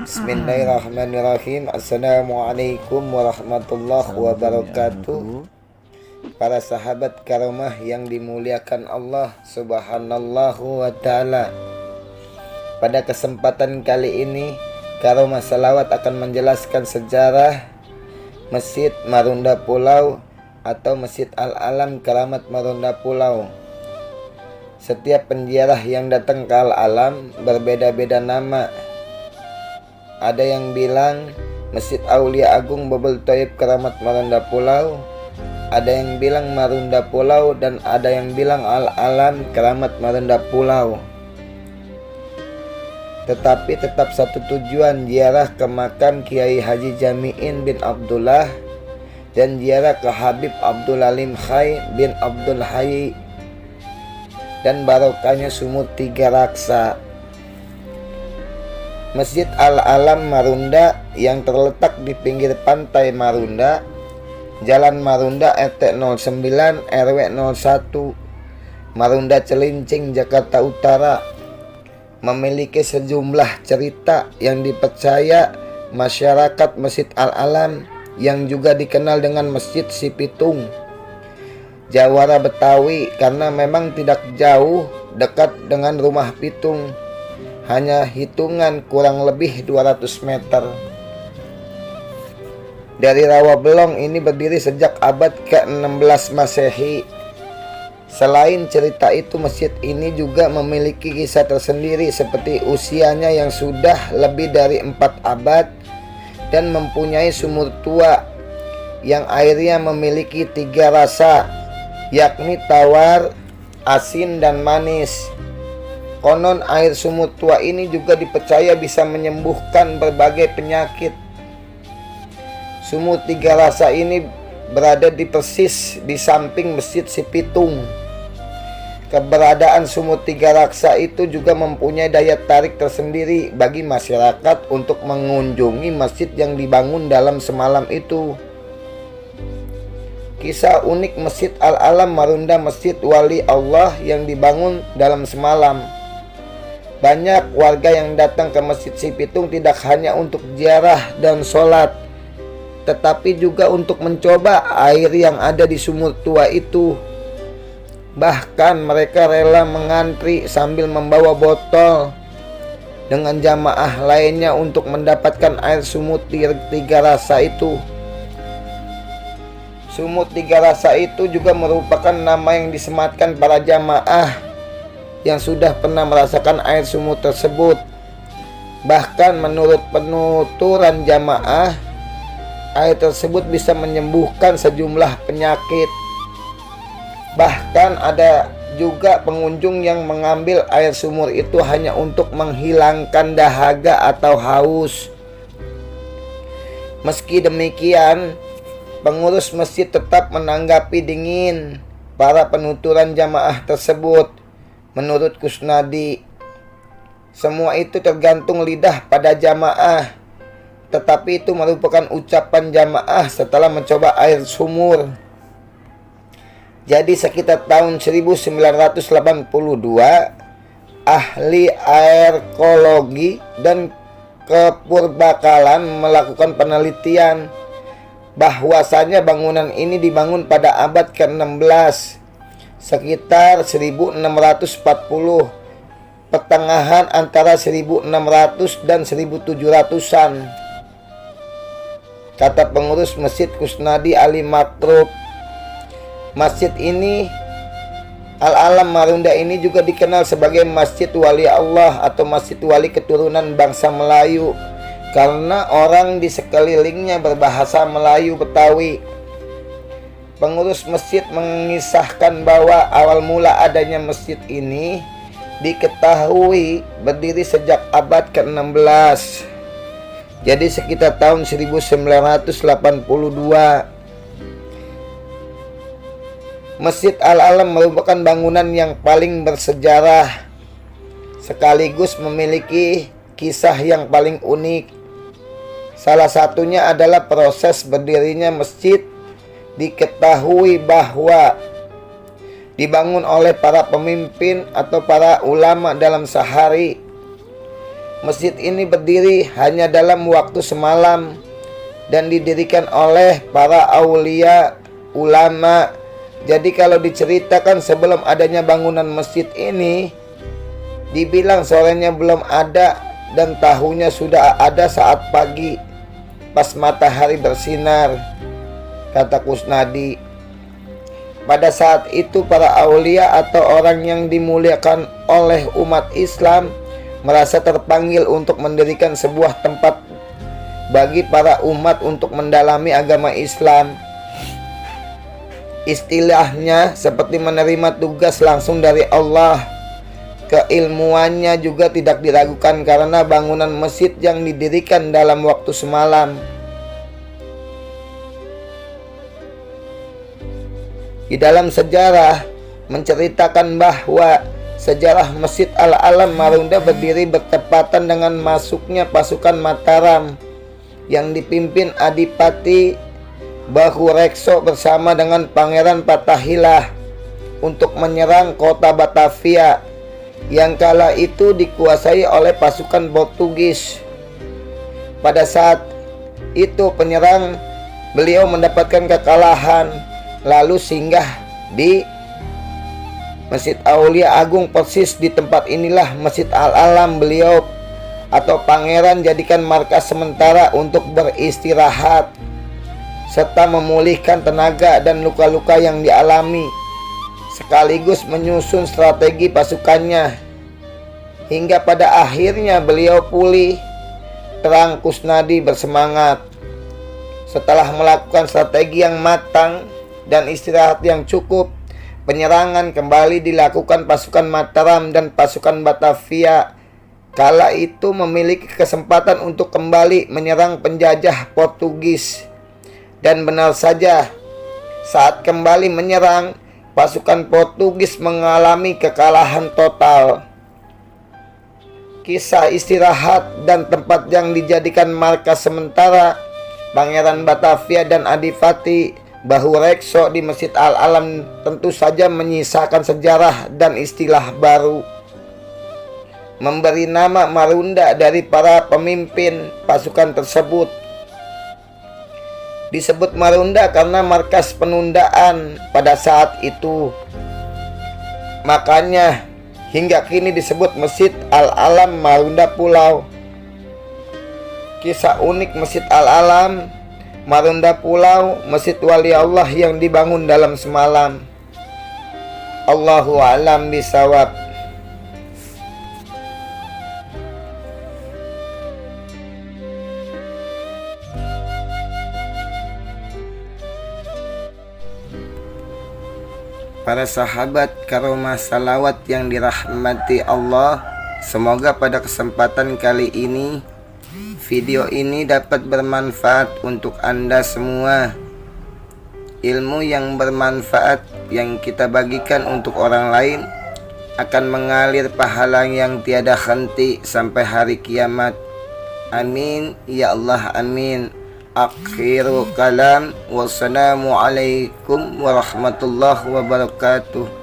Bismillahirrahmanirrahim. Assalamualaikum warahmatullahi wabarakatuh. Para sahabat karomah yang dimuliakan Allah subhanallahu wa ta'ala, pada kesempatan kali ini Karomah Salawat akan menjelaskan sejarah Masjid Marunda Pulau atau Masjid Al-Alam Keramat Marunda Pulau. Setiap penziarah yang datang ke Al-Alam berbeda-beda nama. Ada yang bilang Masjid Aulia Agung Babul Thayyib Keramat Marunda Pulau, ada yang bilang Marunda Pulau, dan ada yang bilang Al-Alam Keramat Marunda Pulau. Tetapi tetap satu tujuan, ziarah ke makam Kiai Haji Jami'in bin Abdullah dan ziarah ke Habib Abdul Alim Khai bin Abdul Hayy dan barokahnya sumur 3 raksa. Masjid Al-Alam Marunda yang terletak di pinggir pantai Marunda, Jalan Marunda RT 09 RW 01 Marunda Celincing, Jakarta Utara, memiliki sejumlah cerita yang dipercaya masyarakat Masjid Al-Alam yang juga dikenal dengan Masjid Si Pitung, Jawara Betawi, karena memang tidak jauh dekat dengan rumah Pitung, hanya hitungan kurang lebih 200 meter. Dari Rawa Belong ini berdiri sejak abad ke-16 Masehi. Selain cerita itu, masjid ini juga memiliki kisah tersendiri seperti usianya yang sudah lebih dari 4 abad dan mempunyai sumur tua yang airnya memiliki 3 rasa, yakni tawar, asin, dan manis. Konon air sumur tua ini juga dipercaya bisa menyembuhkan berbagai penyakit. Sumur 3 rasa ini berada di persis di samping Masjid Si Pitung. Keberadaan sumur 3 raksa itu juga mempunyai daya tarik tersendiri bagi masyarakat untuk mengunjungi masjid yang dibangun dalam semalam itu. Kisah unik Masjid Al-Alam Marunda, Masjid Wali Allah yang dibangun dalam semalam. Banyak warga yang datang ke Masjid Si Pitung tidak hanya untuk ziarah dan sholat, tetapi juga untuk mencoba air yang ada di sumur tua itu. Bahkan mereka rela mengantri sambil membawa botol dengan jamaah lainnya untuk mendapatkan air sumur 3 rasa itu. Sumur 3 rasa itu juga merupakan nama yang disematkan para jamaah yang sudah pernah merasakan air sumur tersebut. Bahkan menurut penuturan jamaah, air tersebut bisa menyembuhkan sejumlah penyakit. Bahkan ada juga pengunjung yang mengambil air sumur itu hanya untuk menghilangkan dahaga atau haus. Meski demikian, pengurus masjid tetap menanggapi dingin para penuturan jamaah tersebut. Menurut Kusnadi, semua itu tergantung lidah pada jamaah, tetapi itu merupakan ucapan jamaah setelah mencoba air sumur. Jadi sekitar tahun 1982, ahli aerologi dan kepurbakalan melakukan penelitian bahwasanya bangunan ini dibangun pada abad ke-16, sekitar 1640, pertengahan antara 1600 dan 1700-an. Kata pengurus Masjid Kusnadi Ali Makrub, masjid ini Al-Alam Marunda ini juga dikenal sebagai Masjid Wali Allah atau Masjid Wali keturunan bangsa Melayu karena orang di sekelilingnya berbahasa Melayu Betawi. Pengurus masjid mengisahkan bahwa awal mula adanya masjid ini diketahui berdiri sejak abad ke-16. Jadi sekitar tahun 1982. Masjid Al-Alam merupakan bangunan yang paling bersejarah sekaligus memiliki kisah yang paling unik. Salah satunya adalah proses berdirinya masjid. Diketahui bahwa dibangun oleh para pemimpin atau para ulama dalam sehari. Masjid ini berdiri hanya dalam waktu semalam dan didirikan oleh para aulia, ulama. Jadi kalau diceritakan sebelum adanya bangunan masjid ini, dibilang sorenya belum ada dan tahunya sudah ada saat pagi pas matahari bersinar, kata Kusnadi. Pada saat itu para aulia atau orang yang dimuliakan oleh umat Islam merasa terpanggil untuk mendirikan sebuah tempat bagi para umat untuk mendalami agama Islam. Istilahnya seperti menerima tugas langsung dari Allah. Keilmuannya juga tidak diragukan karena bangunan masjid yang didirikan dalam waktu semalam. Di dalam sejarah menceritakan bahwa sejarah Masjid Al-Alam Marunda berdiri bertepatan dengan masuknya pasukan Mataram yang dipimpin Adipati Bahurekso bersama dengan Pangeran Fathaillah untuk menyerang kota Batavia yang kala itu dikuasai oleh pasukan Portugis. Pada saat itu penyerang beliau mendapatkan kekalahan, lalu singgah di Masjid Aulia Agung. Persis di tempat inilah Masjid Al-Alam beliau atau pangeran jadikan markas sementara untuk beristirahat serta memulihkan tenaga dan luka-luka yang dialami, sekaligus menyusun strategi pasukannya hingga pada akhirnya beliau pulih. Terang Kusnadi bersemangat. Setelah melakukan strategi yang matang dan istirahat yang cukup, penyerangan kembali dilakukan pasukan Mataram dan pasukan Batavia. Kala itu memiliki kesempatan untuk kembali menyerang penjajah Portugis. Dan benar saja, saat kembali menyerang, pasukan Portugis mengalami kekalahan total. Kisah istirahat dan tempat yang dijadikan markas sementara Pangeran Batavia dan Adipati Bahurekso di Masjid Al-Alam tentu saja menyisakan sejarah dan istilah baru. Memberi nama Marunda dari para pemimpin pasukan tersebut. Disebut Marunda karena markas penundaan pada saat itu. Makanya hingga kini disebut Masjid Al-Alam Marunda Pulau. Kisah unik Masjid Al-Alam Marunda Pulau, Masjid Wali Allah yang dibangun dalam semalam. Allahu a'lam bishawab. Para sahabat karomah salawat yang dirahmati Allah, semoga pada kesempatan kali ini video ini dapat bermanfaat untuk Anda semua. Ilmu yang bermanfaat yang kita bagikan untuk orang lain akan mengalir pahala yang tiada henti sampai hari kiamat. Amin ya Allah, amin. Akhiru kalam. Wassalamualaikum warahmatullahi wabarakatuh.